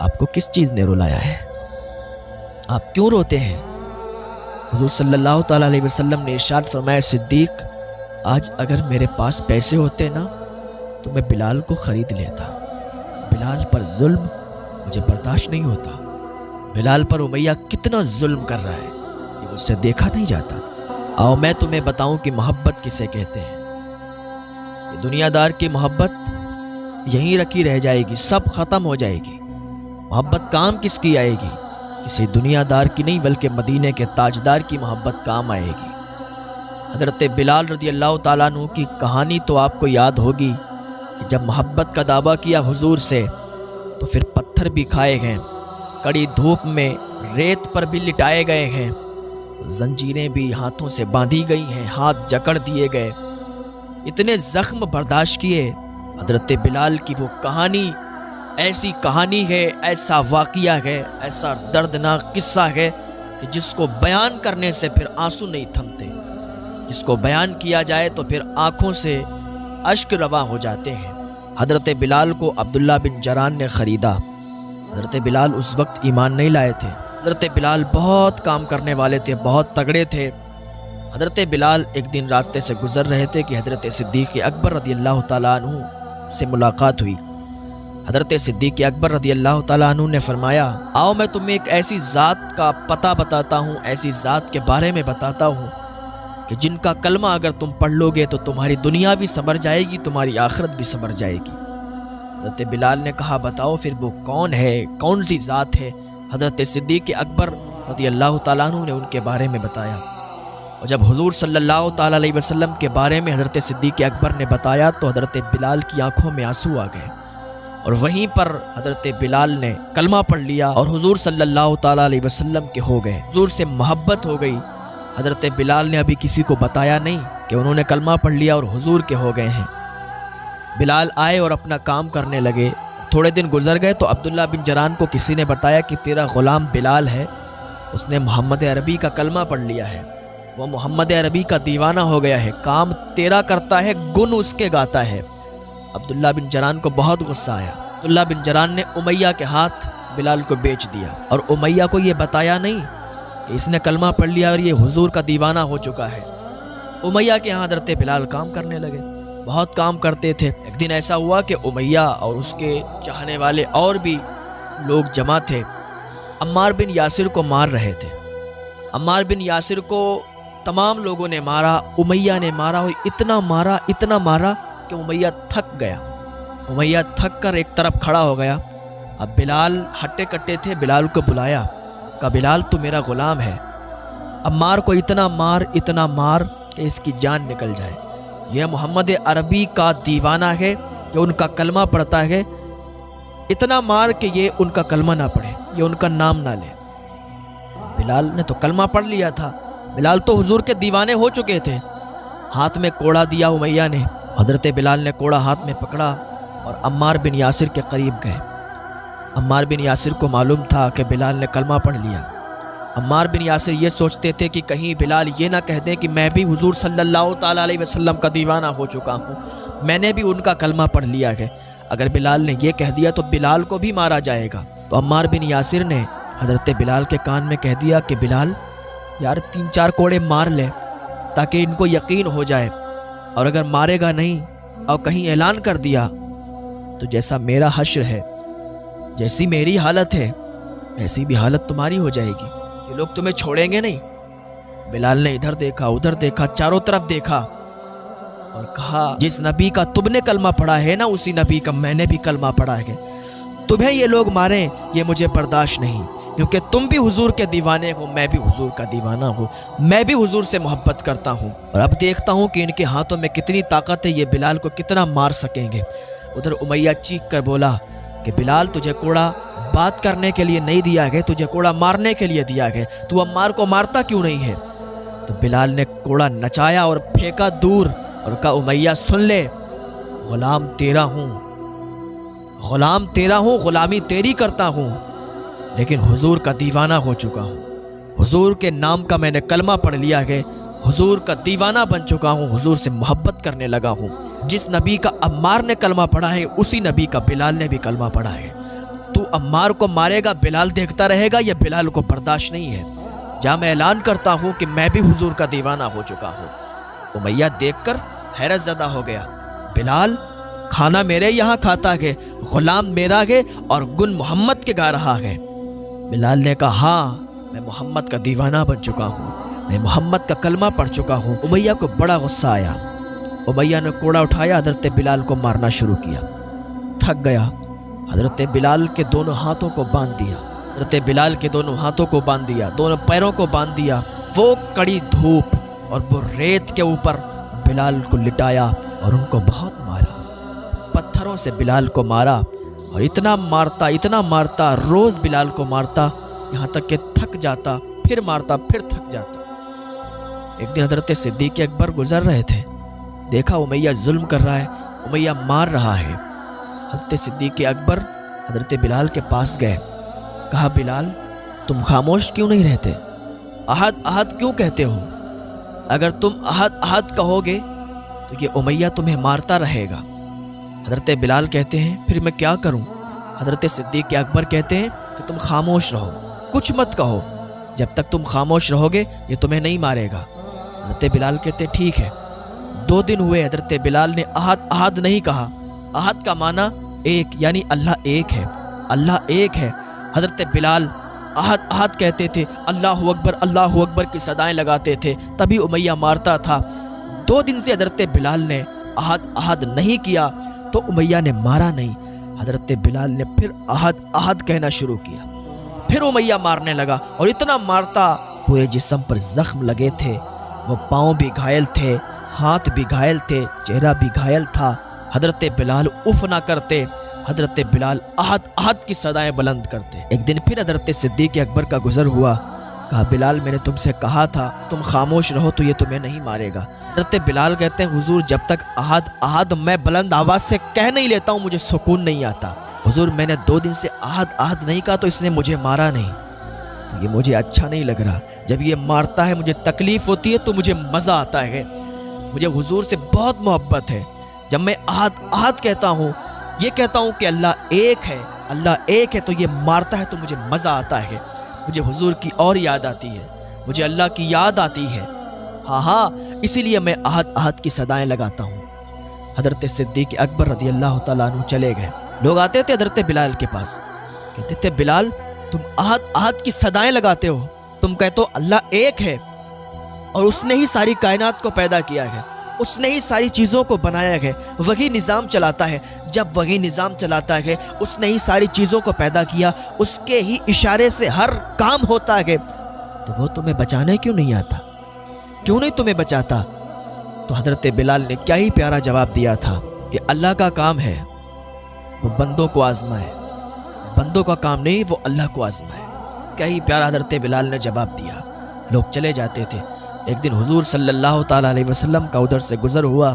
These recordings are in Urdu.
آپ کو کس چیز نے رلایا ہے؟ آپ کیوں روتے ہیں؟ حضور صلی اللہ تعالیٰ علیہ وسلم نے ارشاد فرمایا، صدیق آج اگر میرے پاس پیسے ہوتے نا تو میں بلال کو خرید لیتا۔ بلال پر ظلم مجھے برداشت نہیں ہوتا۔ بلال پر امیہ کتنا ظلم کر رہا ہے، یہ مجھ سے دیکھا نہیں جاتا۔ آؤ میں تمہیں بتاؤں کہ محبت کسے کہتے ہیں۔ یہ دنیا دار کی محبت یہیں رکھی رہ جائے گی، سب ختم ہو جائے گی۔ محبت کام کس کی آئے گی؟ کسی دنیا دار کی نہیں، بلکہ مدینے کے تاجدار کی محبت کام آئے گی۔ حضرت بلال رضی اللہ تعالیٰ عنہ کی کہانی تو آپ کو یاد ہوگی کہ جب محبت کا دعویٰ کیا حضور سے تو پھر پتھر بھی کھائے گئے، کڑی دھوپ میں ریت پر بھی لٹائے گئے ہیں، زنجیریں بھی ہاتھوں سے باندھی گئی ہیں، ہاتھ جکڑ دیے گئے، اتنے زخم برداشت کیے۔ حضرت بلال کی وہ کہانی ایسی کہانی ہے، ایسا واقعہ ہے، ایسا دردناک قصہ ہے کہ جس کو بیان کرنے سے پھر آنسو نہیں تھمتے، جس کو بیان کیا جائے تو پھر آنکھوں سے اشک رواں ہو جاتے ہیں۔ حضرت بلال کو عبداللہ بن جران نے خریدا۔ حضرت بلال اس وقت ایمان نہیں لائے تھے۔ حضرت بلال بہت کام کرنے والے تھے، بہت تگڑے تھے۔ حضرت بلال ایک دن راستے سے گزر رہے تھے کہ حضرت صدیق اکبر رضی اللہ تعالیٰ عنہ سے ملاقات ہوئی۔ حضرت صدیق اکبر رضی اللہ تعالیٰ عنہ نے فرمایا، آؤ میں تمہیں ایک ایسی ذات کا پتہ بتاتا ہوں، ایسی ذات کے بارے میں بتاتا ہوں کہ جن کا کلمہ اگر تم پڑھ لو گے تو تمہاری دنیا بھی سنور جائے گی، تمہاری آخرت بھی سنور جائے گی۔ حضرت بلال نے کہا، بتاؤ پھر وہ کون ہے، کون سی ذات ہے؟ حضرت صدیق اکبر رضی اللہ تعالیٰ عنہ نے ان کے بارے میں بتایا۔ اور جب حضور صلی اللہ تعالیٰ علیہ وسلم کے بارے میں حضرت صدیق اکبر نے بتایا تو حضرت بلال کی آنکھوں میں آنسو آ گئے، اور وہیں پر حضرت بلال نے کلمہ پڑھ لیا اور حضور صلی اللہ تعالیٰ علیہ وسلم کے ہو گئے، حضور سے محبت ہو گئی۔ حضرت بلال نے ابھی کسی کو بتایا نہیں کہ انہوں نے کلمہ پڑھ لیا اور حضور کے ہو گئے ہیں۔ بلال آئے اور اپنا کام کرنے لگے۔ تھوڑے دن گزر گئے تو عبداللہ بن جران کو کسی نے بتایا کہ تیرا غلام بلال ہے، اس نے محمد عربی کا کلمہ پڑھ لیا ہے، وہ محمد عربی کا دیوانہ ہو گیا ہے، کام تیرا کرتا ہے، گن اس کے گاتا ہے۔ عبداللہ بن جران کو بہت غصہ آیا۔ عبداللہ بن جران نے امیہ کے ہاتھ بلال کو بیچ دیا، اور امیہ کو یہ بتایا نہیں کہ اس نے کلمہ پڑھ لیا اور یہ حضور کا دیوانہ ہو چکا ہے۔ امیہ کے ہاں حضرت بلال کام کرنے لگے، بہت کام کرتے تھے۔ ایک دن ایسا ہوا کہ امیہ اور اس کے چاہنے والے اور بھی لوگ جمع تھے، عمار بن یاسر کو مار رہے تھے۔ عمار بن یاسر کو تمام لوگوں نے مارا، امیہ نے مارا، اور اتنا مارا کہ امیہ تھک گیا۔ امیہ تھک کر ایک طرف کھڑا ہو گیا۔ اب بلال ہٹے کٹے تھے، بلال کو بلایا، کہا بلال تو میرا غلام ہے، عمار کو اتنا مار کہ اس کی جان نکل جائے۔ یہ محمد عربی کا دیوانہ ہے، یہ ان کا کلمہ پڑھتا ہے، اتنا مار کہ یہ ان کا کلمہ نہ پڑھے، یہ ان کا نام نہ لے۔ بلال نے تو کلمہ پڑھ لیا تھا، بلال تو حضور کے دیوانے ہو چکے تھے۔ ہاتھ میں کوڑا دیا امیہ نے، حضرت بلال نے کوڑا ہاتھ میں پکڑا اور عمار بن یاسر کے قریب گئے۔ عمار بن یاسر کو معلوم تھا کہ بلال نے کلمہ پڑھ لیا۔ عمار بن یاسر یہ سوچتے تھے کہ کہیں بلال یہ نہ کہہ دیں کہ میں بھی حضور صلی اللہ تعالیٰ علیہ وسلم کا دیوانہ ہو چکا ہوں، میں نے بھی ان کا کلمہ پڑھ لیا ہے۔ اگر بلال نے یہ کہہ دیا تو بلال کو بھی مارا جائے گا۔ تو عمار بن یاسر نے حضرت بلال کے کان میں کہہ دیا کہ بلال یار 3-4 کوڑے مار لے تاکہ ان کو یقین ہو جائے، اور اگر مارے گا نہیں اور کہیں اعلان کر دیا تو جیسا میرا حشر ہے، جیسی میری حالت ہے، ایسی بھی حالت تمہاری ہو جائے گی، یہ لوگ تمہیں چھوڑیں گے نہیں۔ بلال نے ادھر دیکھا ادھر دیکھا، چاروں طرف دیکھا اور کہا جس نبی کا تم نے کلمہ پڑھا ہے نا، اسی نبی کا میں نے بھی کلمہ پڑھا ہے، تمہیں یہ لوگ ماریں یہ مجھے برداشت نہیں، کیونکہ تم بھی حضور کے دیوانے ہو، میں بھی حضور کا دیوانہ ہوں، میں بھی حضور سے محبت کرتا ہوں، اور اب دیکھتا ہوں کہ ان کے ہاتھوں میں کتنی طاقت ہے، یہ بلال کو کتنا مار سکیں گے۔ ادھر امیہ چیخ کر بولا کہ بلال تجھے کوڑا بات کرنے کے لیے نہیں دیا گیا، تجھے کوڑا مارنے کے لیے دیا گیا، تو عمار کو مارتا کیوں نہیں ہے؟ تو بلال نے کوڑا نچایا اور پھینکا دور اور کہا امیہ سن لے، غلام تیرا ہوں، غلامی تیری کرتا ہوں، لیکن حضور کا دیوانہ ہو چکا ہوں، حضور کے نام کا میں نے کلمہ پڑھ لیا ہے، حضور کا دیوانہ بن چکا ہوں، حضور سے محبت کرنے لگا ہوں۔ جس نبی کا عمار نے کلمہ پڑھا ہے اسی نبی کا بلال نے بھی کلمہ پڑھا ہے، تو عمار کو مارے گا بلال دیکھتا رہے گا، یہ بلال کو برداشت نہیں ہے۔ جا میں اعلان کرتا ہوں کہ میں بھی حضور کا دیوانہ ہو چکا ہوں۔ امیہ دیکھ کر حیرت زدہ ہو گیا، بلال کھانا میرے یہاں کھاتا ہے، غلام میرا ہے اور گن محمد کے گا رہا ہے۔ بلال نے کہا ہاں میں محمد کا دیوانہ بن چکا ہوں، میں محمد کا کلمہ پڑھ چکا ہوں۔ امیہ کو بڑا غصہ آیا، امیہ نے کوڑا اٹھایا، حضرت بلال کو مارنا شروع کیا۔ تھک گیا، حضرت بلال کے دونوں ہاتھوں کو باندھ دیا، حضرت بلال کے دونوں ہاتھوں کو باندھ دیا، دونوں پیروں کو باندھ دیا۔ وہ کڑی دھوپ اور وہ ریت کے اوپر بلال کو لٹایا اور ان کو بہت مارا، پتھروں سے بلال کو مارا، اور اتنا مارتا روز بلال کو مارتا، یہاں تک کہ تھک جاتا، پھر مارتا، پھر تھک جاتا۔ ایک دن حضرت صدیق اکبر گزر رہے تھے، دیکھا امیہ ظلم کر رہا ہے، امیہ مار رہا ہے۔ حضرت صدیق اکبر حضرت بلال کے پاس گئے، کہا بلال تم خاموش کیوں نہیں رہتے؟ احد احد کیوں کہتے ہو؟ اگر تم احد احد کہو گے تو یہ امیہ تمہیں مارتا رہے گا۔ حضرت بلال کہتے ہیں پھر میں کیا کروں؟ حضرت صدیق اکبر کہتے ہیں کہ تم خاموش رہو، کچھ مت کہو، جب تک تم خاموش رہو گے یہ تمہیں نہیں مارے گا۔ حضرت بلال کہتے ٹھیک ہے۔ 2 دن ہوئے حضرت بلال نے احد احد نہیں کہا۔ احد کا معنی ایک، یعنی اللہ ایک ہے، اللہ ایک ہے۔ حضرت بلال احد احد کہتے تھے، اللہ اکبر کی صدائیں لگاتے تھے، تبھی امیہ مارتا تھا۔ 2 دن سے حضرت بلال نے احد احد نہیں کیا تو امیہ نے مارا نہیں۔ حضرت بلال نے پھر احد احد کہنا شروع کیا، پھر امیہ مارنے لگا، اور اتنا مارتا پورے جسم پر زخم لگے تھے، وہ پاؤں بھی گھائل تھے، ہاتھ بھی گھائل تھے، چہرہ بھی گھائل تھا۔ حضرت بلال اف نہ کرتے، حضرت بلال احد احد کی صدائیں بلند کرتے۔ ایک دن پھر حضرت صدیق اکبر کا گزر ہوا، کہا بلال میں نے تم سے کہا تھا تم خاموش رہو تو یہ تمہیں نہیں مارے گا۔ حضرت بلال کہتے ہیں حضور جب تک احد احد میں بلند آواز سے کہہ نہیں لیتا ہوں مجھے سکون نہیں آتا۔ حضور میں نے 2 دن سے احد احد نہیں کہا تو اس نے مجھے مارا نہیں، تو یہ مجھے اچھا نہیں لگ رہا۔ جب یہ مارتا ہے مجھے تکلیف ہوتی ہے تو مجھے مزہ آتا ہے، مجھے حضور سے بہت محبت ہے۔ جب میں احد احد کہتا ہوں، یہ کہتا ہوں کہ اللہ ایک ہے، اللہ ایک ہے، تو یہ مارتا ہے تو مجھے مزہ آتا ہے، مجھے حضور کی اور یاد آتی ہے، مجھے اللہ کی یاد آتی ہے۔ ہاں اسی لیے میں احد احد کی صدائیں لگاتا ہوں۔ حضرت صدیق اکبر رضی اللہ تعالیٰ عنہ چلے گئے۔ لوگ آتے تھے حضرت بلال کے پاس، کہتے تھے بلال تم احد احد کی صدائیں لگاتے ہو، تم کہتے ہو اللہ ایک ہے اور اس نے ہی ساری کائنات کو پیدا کیا ہے، اس نے ہی ساری چیزوں کو بنایا ہے، وہی نظام چلاتا ہے۔ جب وہی نظام چلاتا ہے، اس نے ہی ساری چیزوں کو پیدا کیا، اس کے ہی اشارے سے ہر کام ہوتا ہے، تو وہ تمہیں بچانے کیوں نہیں آتا؟ کیوں نہیں تمہیں بچاتا؟ تو حضرت بلال نے کیا ہی پیارا جواب دیا تھا کہ اللہ کا کام ہے وہ بندوں کو آزمائے، بندوں کا کام نہیں وہ اللہ کو آزمائے۔ کیا ہی پیارا حضرت بلال نے جواب دیا۔ لوگ چلے جاتے تھے۔ ایک دن حضور صلی اللہ تعالیٰ علیہ وسلم کا ادھر سے گزر ہوا،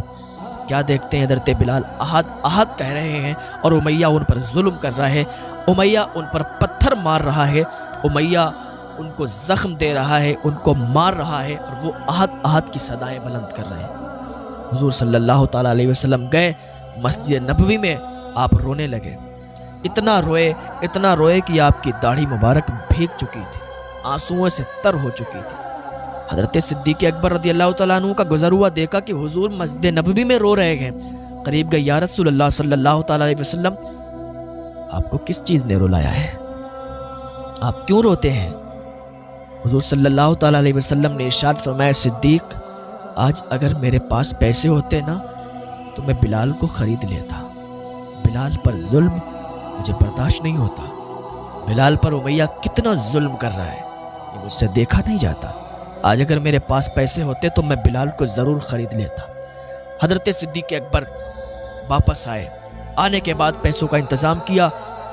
کیا دیکھتے ہیں حضرت بلال احد احد کہہ رہے ہیں اور امیہ ان پر ظلم کر رہا ہے، امیہ ان پر پتھر مار رہا ہے، امیہ ان کو زخم دے رہا ہے، ان کو مار رہا ہے، اور وہ احد احد کی صدائیں بلند کر رہے ہیں۔ حضور صلی اللہ تعالیٰ علیہ وسلم گئے مسجد نبوی میں، آپ رونے لگے، اتنا روئے کہ آپ کی داڑھی مبارک بھیگ چکی تھی، آنسوؤں سے تر ہو چکی تھی۔ حضرت صدیق اکبر رضی اللہ تعالیٰ عنہ کا گزر ہوا، دیکھا کہ حضور مسجد نبوی میں رو رہے ہیں۔ قریب گئے، یا رسول اللہ صلی اللہ تعالیٰ علیہ وسلم آپ کو کس چیز نے رلایا ہے؟ آپ کیوں روتے ہیں؟ حضور صلی اللہ تعالیٰ علیہ وسلم نے ارشاد فرمایا صدیق آج اگر میرے پاس پیسے ہوتے نا تو میں بلال کو خرید لیتا۔ بلال پر ظلم مجھے برداشت نہیں ہوتا، بلال پر امیہ کتنا ظلم کر رہا ہے، یہ مجھ سے دیکھا نہیں جاتا۔ آج اگر میرے پاس پیسے ہوتے تو میں بلال کو ضرور خرید لیتا۔ حضرت صدیق اکبر واپس آئے، آنے کے بعد پیسوں کا انتظام کیا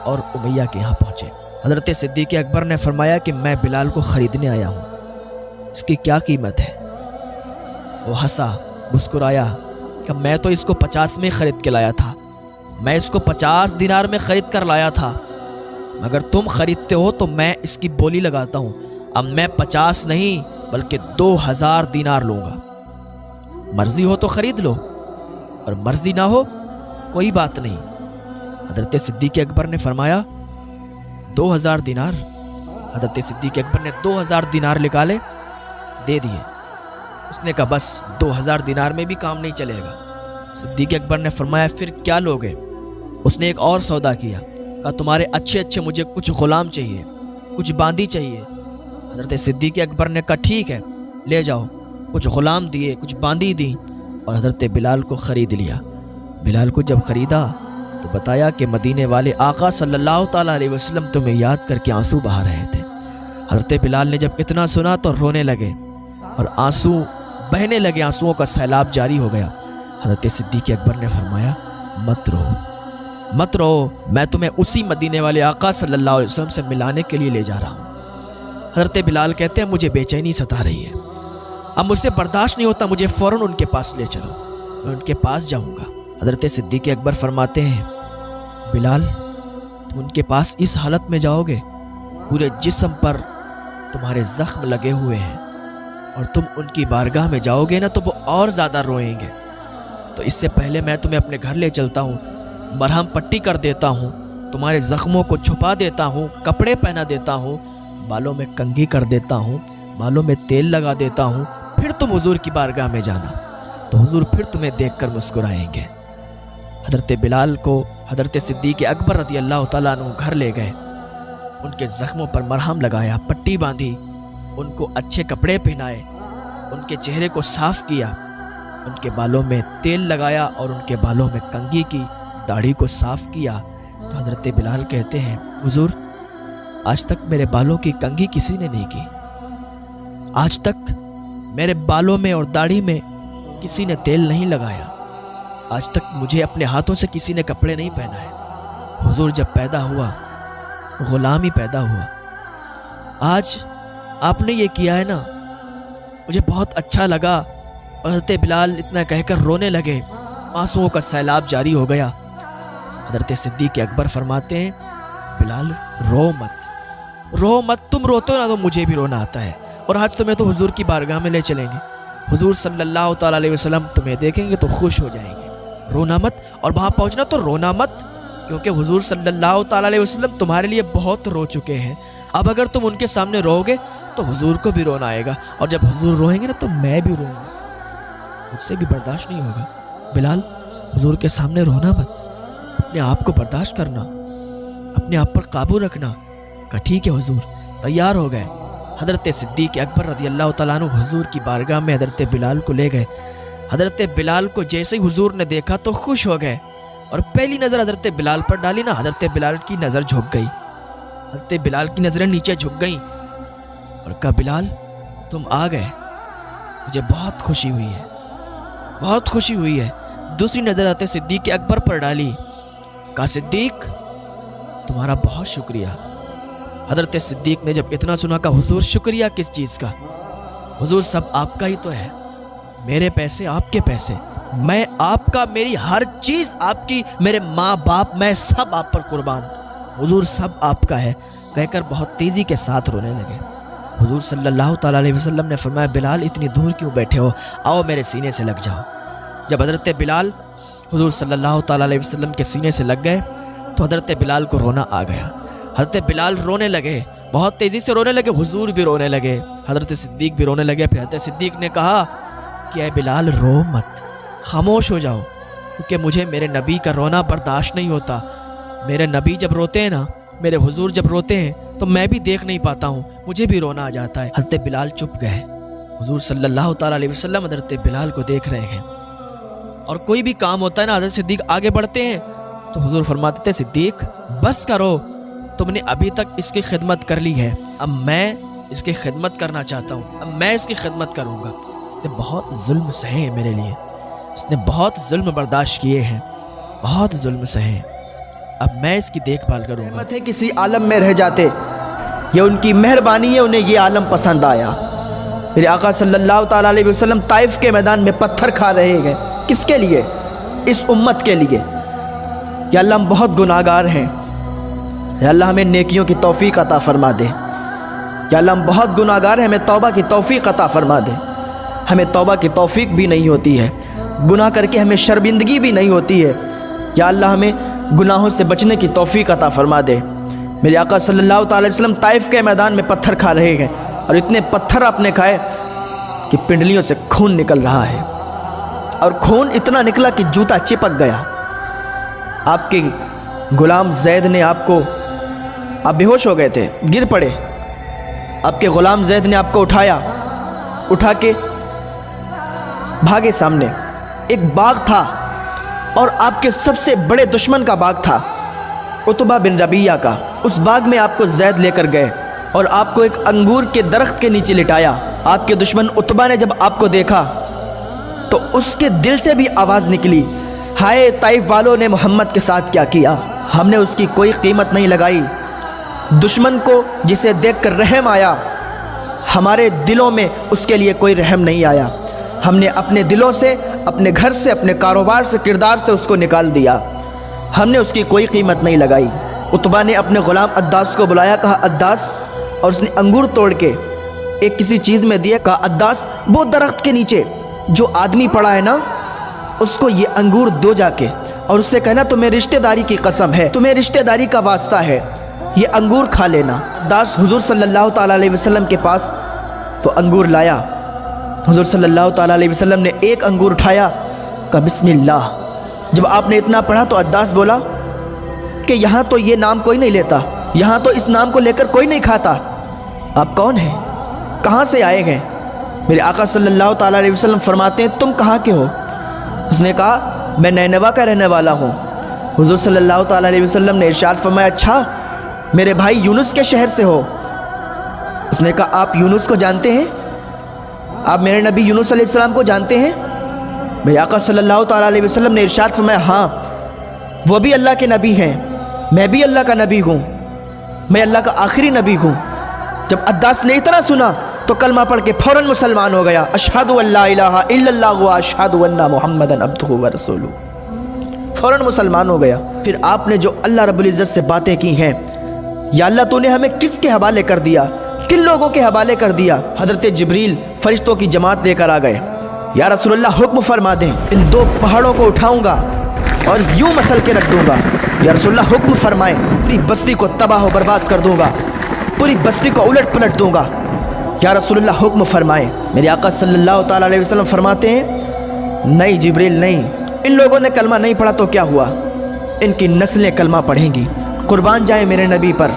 اور امیہ کے یہاں پہنچے۔ حضرت صدیق اکبر نے فرمایا کہ میں بلال کو خریدنے آیا ہوں، اس کی کیا قیمت ہے؟ وہ ہنسا، مسکرایا کہ میں تو اس کو 50 میں خرید کے لایا تھا، میں اس کو 50 دینار میں خرید کر لایا تھا، مگر تم خریدتے ہو تو میں اس کی بولی لگاتا ہوں، اب میں 50 نہیں بلکہ 2000 دینار لوں گا۔ مرضی ہو تو خرید لو اور مرضی نہ ہو کوئی بات نہیں۔ حضرت صدیق اکبر نے فرمایا 2000 دینار؟ حضرت صدیق اکبر نے 2000 دینار نکالے، دے دیے۔ اس نے کہا بس 2000 دینار میں بھی کام نہیں چلے گا۔ صدیق اکبر نے فرمایا پھر کیا لوگے؟ اس نے ایک اور سودا کیا، کہا تمہارے اچھے اچھے مجھے کچھ غلام چاہیے، کچھ باندی چاہیے۔ حضرت صدیق اکبر نے کہا ٹھیک ہے لے جاؤ، کچھ غلام دیے، کچھ باندی دیں، اور حضرت بلال کو خرید لیا۔ بلال کو جب خریدا تو بتایا کہ مدینے والے آقا صلی اللہ تعالیٰ علیہ وسلم تمہیں یاد کر کے آنسو بہا رہے تھے۔ حضرت بلال نے جب اتنا سنا تو رونے لگے اور آنسو بہنے لگے، آنسوؤں کا سیلاب جاری ہو گیا۔ حضرت صدیق اکبر نے فرمایا مت رو، مت رو، میں تمہیں اسی مدینے والے آقا صلی اللہ علیہ وسلم سے ملانے کے لیے لے جا رہا ہوں۔ حضرت بلال کہتے ہیں مجھے بے چینی ستا رہی ہے، اب مجھ سے برداشت نہیں ہوتا، مجھے فوراً ان کے پاس لے چلو، میں ان کے پاس جاؤں گا۔ حضرت صدیق اکبر فرماتے ہیں بلال تم ان کے پاس اس حالت میں جاؤ گے، پورے جسم پر تمہارے زخم لگے ہوئے ہیں، اور تم ان کی بارگاہ میں جاؤ گے نا تو وہ اور زیادہ روئیں گے، تو اس سے پہلے میں تمہیں اپنے گھر لے چلتا ہوں، مرہم پٹی کر دیتا ہوں، تمہارے زخموں کو چھپا دیتا ہوں، کپڑے پہنا دیتا ہوں، بالوں میں کنگھی کر دیتا ہوں، بالوں میں تیل لگا دیتا ہوں، پھر تم حضور کی بارگاہ میں جانا، تو حضور پھر تمہیں دیکھ کر مسکرائیں گے۔ حضرت بلال کو حضرت صدیق اکبر رضی اللہ تعالیٰ عنہ گھر لے گئے، ان کے زخموں پر مرہم لگایا، پٹی باندھی، ان کو اچھے کپڑے پہنائے، ان کے چہرے کو صاف کیا، ان کے بالوں میں تیل لگایا اور ان کے بالوں میں کنگھی کی، داڑھی کو صاف کیا۔ تو حضرت بلال کہتے ہیں حضور آج تک میرے بالوں کی کنگھی کسی نے نہیں کی، آج تک میرے بالوں میں اور داڑھی میں کسی نے تیل نہیں لگایا، آج تک مجھے اپنے ہاتھوں سے کسی نے کپڑے نہیں پہنائے۔ حضور جب پیدا ہوا غلام ہی پیدا ہوا، آج آپ نے یہ کیا ہے نا مجھے بہت اچھا لگا۔ اور حضرت بلال اتنا کہہ کر رونے لگے، آنسوؤں کا سیلاب جاری ہو گیا۔ حضرت صدیق اکبر فرماتے ہیں بلال رو مت، رو مت، تم روتے ہو نا تو مجھے بھی رونا آتا ہے، اور آج تمہیں تو حضور کی بارگاہ میں لے چلیں گے، حضور صلی اللہ تعالیٰ علیہ وسلم تمہیں دیکھیں گے تو خوش ہو جائیں گے، رونا مت، اور وہاں پہنچنا تو رونا مت، کیونکہ حضور صلی اللہ تعالیٰ علیہ وسلم تمہارے لیے بہت رو چکے ہیں، اب اگر تم ان کے سامنے رو گے تو حضور کو بھی رونا آئے گا، اور جب حضور روئیں گے نا تو میں بھی روں گا، مجھ سے بھی برداشت نہیں ہوگا۔ بلال حضور کے سامنے رونا مت، اپنے آپ کو برداشت کرنا، اپنے آپ پر قابو رکھنا۔ کہا ٹھیک ہے حضور، تیار ہو گئے۔ حضرت صدیق اکبر رضی اللہ تعالیٰ عنہ حضور کی بارگاہ میں حضرت بلال کو لے گئے۔ حضرت بلال کو جیسے ہی حضور نے دیکھا تو خوش ہو گئے، اور پہلی نظر حضرت بلال پر ڈالی نا، حضرت بلال کی نظر جھک گئی، حضرت بلال کی نظریں نیچے جھک گئیں، اور کہا بلال تم آ گئے، مجھے بہت خوشی ہوئی ہے، بہت خوشی ہوئی ہے۔ دوسری نظر حضرت صدیق اکبر پر ڈالی، کہا صدیق تمہارا بہت شکریہ۔ حضرت صدیق نے جب اتنا سنا کہا حضور شکریہ کس چیز کا، حضور سب آپ کا ہی تو ہے، میرے پیسے آپ کے پیسے، میں آپ کا، میری ہر چیز آپ کی، میرے ماں باپ میں سب آپ پر قربان، حضور سب آپ کا ہے، کہہ کر بہت تیزی کے ساتھ رونے لگے۔ حضور صلی اللہ تعالیٰ علیہ وسلم نے فرمایا بلال اتنی دور کیوں بیٹھے ہو، آؤ میرے سینے سے لگ جاؤ۔ جب حضرت بلال حضور صلی اللہ تعالیٰ علیہ وسلم کے سینے سے لگ گئے تو حضرت بلال کو رونا آ گیا، حضرت بلال رونے لگے، بہت تیزی سے رونے لگے، حضور بھی رونے لگے، حضرت صدیق بھی رونے لگے۔ پھر حضرت صدیق نے کہا کہ اے بلال رو مت، خاموش ہو جاؤ، کیونکہ مجھے میرے نبی کا رونا برداشت نہیں ہوتا، میرے نبی جب روتے ہیں نا، میرے حضور جب روتے ہیں تو میں بھی دیکھ نہیں پاتا ہوں، مجھے بھی رونا آ جاتا ہے۔ حضرت بلال چپ گئے، حضور صلی اللہ تعالیٰ علیہ وسلم حضرت بلال کو دیکھ رہے ہیں، اور کوئی بھی کام ہوتا ہے نا حضرت صدیق آگے بڑھتے ہیں تو حضور فرماتے تھے صدیق بس کرو، تم نے ابھی تک اس کی خدمت کر لی ہے، اب میں اس کی خدمت کرنا چاہتا ہوں، اب میں اس کی خدمت کروں گا، اس نے بہت ظلم سہے ہیں میرے لیے، اس نے بہت ظلم برداشت کیے ہیں، بہت ظلم سہے، اب میں اس کی دیکھ بھال کروں گا۔ رحمت ہے کسی عالم میں رہ جاتے، یہ ان کی مہربانی ہے، انہیں یہ عالم پسند آیا۔ میرے آقا صلی اللہ تعالیٰ علیہ وسلم طائف کے میدان میں پتھر کھا رہے ہیں، کس کے لیے؟ اس امت کے لیے۔ یا اللہ ہم بہت گناہ گار ہیں، یا اللہ ہمیں نیکیوں کی توفیق عطا فرما دے، یا اللہ ہم بہت گناہ گار ہیں، ہمیں توبہ کی توفیق عطا فرما دے۔ ہمیں توبہ کی توفیق بھی نہیں ہوتی ہے، گناہ کر کے ہمیں شرمندگی بھی نہیں ہوتی ہے، یا اللہ ہمیں گناہوں سے بچنے کی توفیق عطا فرما دے۔ میرے آقا صلی اللہ تعالی علیہ وسلم طائف کے میدان میں پتھر کھا رہے ہیں، اور اتنے پتھر آپ نے کھائے کہ پنڈلیوں سے خون نکل رہا ہے، اور خون اتنا نکلا کہ جوتا چپک گیا۔ آپ کے غلام زید نے آپ بے ہوش ہو گئے تھے، گر پڑے۔ آپ کے غلام زید نے آپ کو اٹھا کے بھاگے سامنے۔ ایک باغ تھا، اور آپ کے سب سے بڑے دشمن کا باغ تھا، عتبہ بن ربیعہ کا۔ اس باغ میں آپ کو زید لے کر گئے اور آپ کو ایک انگور کے درخت کے نیچے لٹایا۔ آپ کے دشمن عتبہ نے جب آپ کو دیکھا تو اس کے دل سے بھی آواز نکلی، ہائے طائف والوں نے محمد کے ساتھ کیا کیا۔ ہم نے اس کی کوئی قیمت نہیں لگائی۔ دشمن کو جسے دیکھ کر رحم آیا، ہمارے دلوں میں اس کے لیے کوئی رحم نہیں آیا۔ ہم نے اپنے دلوں سے، اپنے گھر سے، اپنے کاروبار سے، کردار سے اس کو نکال دیا۔ ہم نے اس کی کوئی قیمت نہیں لگائی۔ عتبہ نے اپنے غلام عداس کو بلایا، کہا عداس، اور اس نے انگور توڑ کے ایک کسی چیز میں دیا، کہا عداس وہ درخت کے نیچے جو آدمی پڑا ہے نا، اس کو یہ انگور دو جا کے، اور اس سے کہنا تمہیں رشتہ داری کی قسم ہے، تمہیں رشتہ داری کا واسطہ ہے، یہ انگور کھا لینا۔ عداس حضور صلی اللہ تعالیٰ علیہ وسلم کے پاس وہ انگور لایا۔ حضور صلی اللہ تعالیٰ علیہ وسلم نے ایک انگور اٹھایا، کہا بسم اللہ۔ جب آپ نے اتنا پڑھا تو عداس بولا کہ یہاں تو یہ نام کوئی نہیں لیتا، یہاں تو اس نام کو لے کر کوئی نہیں کھاتا، آپ کون ہیں، کہاں سے آئے ہیں؟ میرے آقا صلی اللہ تعالیٰ علیہ وسلم فرماتے ہیں تم کہاں کے ہو؟ اس نے کہا میں نینوا کا رہنے والا ہوں۔ حضور صلی اللہ تعالیٰ علیہ وسلم نے ارشاد فرمایا اچھا میرے بھائی یونس کے شہر سے ہو؟ اس نے کہا آپ یونس کو جانتے ہیں؟ آپ میرے نبی یونس علیہ السلام کو جانتے ہیں؟ میرے آقا صلی اللہ تعالیٰ علیہ وسلم نے ارشاد فرمایا ہاں وہ بھی اللہ کے نبی ہیں، میں بھی اللہ کا نبی ہوں، میں اللہ کا آخری نبی ہوں۔ جب عداس نے اتنا سنا تو کلمہ پڑھ کے فوراً مسلمان ہو گیا، اشہد ان لا الہ الا اللہ و اشہد ان محمدًا عبدہ و رسولہ، فوراً مسلمان ہو گیا۔ پھر آپ نے جو اللہ رب العزت سے باتیں کی ہیں، یا اللہ تو نے ہمیں کس کے حوالے کر دیا، کن لوگوں کے حوالے کر دیا؟ حضرت جبریل فرشتوں کی جماعت لے کر آ گئے، یا رسول اللہ حکم فرما دیں ان دو پہاڑوں کو اٹھاؤں گا اور یوں مسل کے رکھ دوں گا، یا رسول اللہ حکم فرمائیں پوری بستی کو تباہ و برباد کر دوں گا، پوری بستی کو الٹ پلٹ دوں گا، یا رسول اللہ حکم فرمائیں۔ میرے آقا صلی اللہ تعالیٰ علیہ وسلم فرماتے ہیں نہیں جبریل نہیں، ان لوگوں نے کلمہ نہیں پڑھا تو کیا ہوا، ان کی نسلیں کلمہ پڑھیں گی، قربان جائیں میرے نبی پر،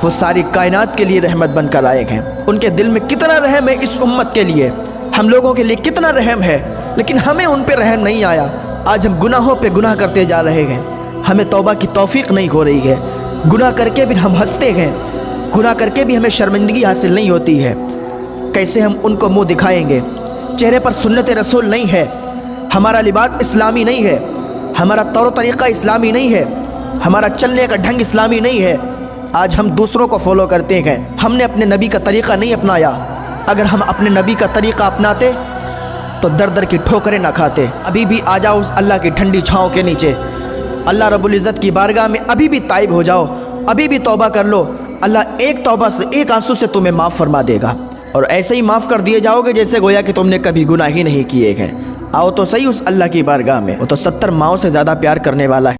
وہ ساری کائنات کے لیے رحمت بن کر آئے ہیں۔ ان کے دل میں کتنا رحم ہے اس امت کے لیے، ہم لوگوں کے لیے کتنا رحم ہے، لیکن ہمیں ان پہ رحم نہیں آیا۔ آج ہم گناہوں پہ گناہ کرتے جا رہے ہیں، ہمیں توبہ کی توفیق نہیں ہو رہی ہے، گناہ کر کے بھی ہم ہنستے ہیں، گناہ کر کے بھی ہمیں شرمندگی حاصل نہیں ہوتی ہے۔ کیسے ہم ان کو منہ دکھائیں گے؟ چہرے پر سنت رسول نہیں ہے، ہمارا لباس اسلامی نہیں ہے، ہمارا طور و طریقہ اسلامی نہیں ہے، ہمارا چلنے کا ڈھنگ اسلامی نہیں ہے۔ آج ہم دوسروں کو فالو کرتے ہیں، ہم نے اپنے نبی کا طریقہ نہیں اپنایا۔ اگر ہم اپنے نبی کا طریقہ اپناتے تو در در کی ٹھوکریں نہ کھاتے۔ ابھی بھی آ جاؤ اس اللہ کی ٹھنڈی چھاؤں کے نیچے، اللہ رب العزت کی بارگاہ میں ابھی بھی تائب ہو جاؤ، ابھی بھی توبہ کر لو، اللہ ایک توبہ سے، ایک آنسو سے تمہیں معاف فرما دے گا، اور ایسے ہی معاف کر دیے جاؤ گے جیسے گویا کہ تم نے کبھی گناہ ہی نہیں کیے ہیں۔ آؤ تو صحیح اس اللہ کی بارگاہ میں، وہ تو 70 ماؤں سے زیادہ پیار کرنے والا ہے۔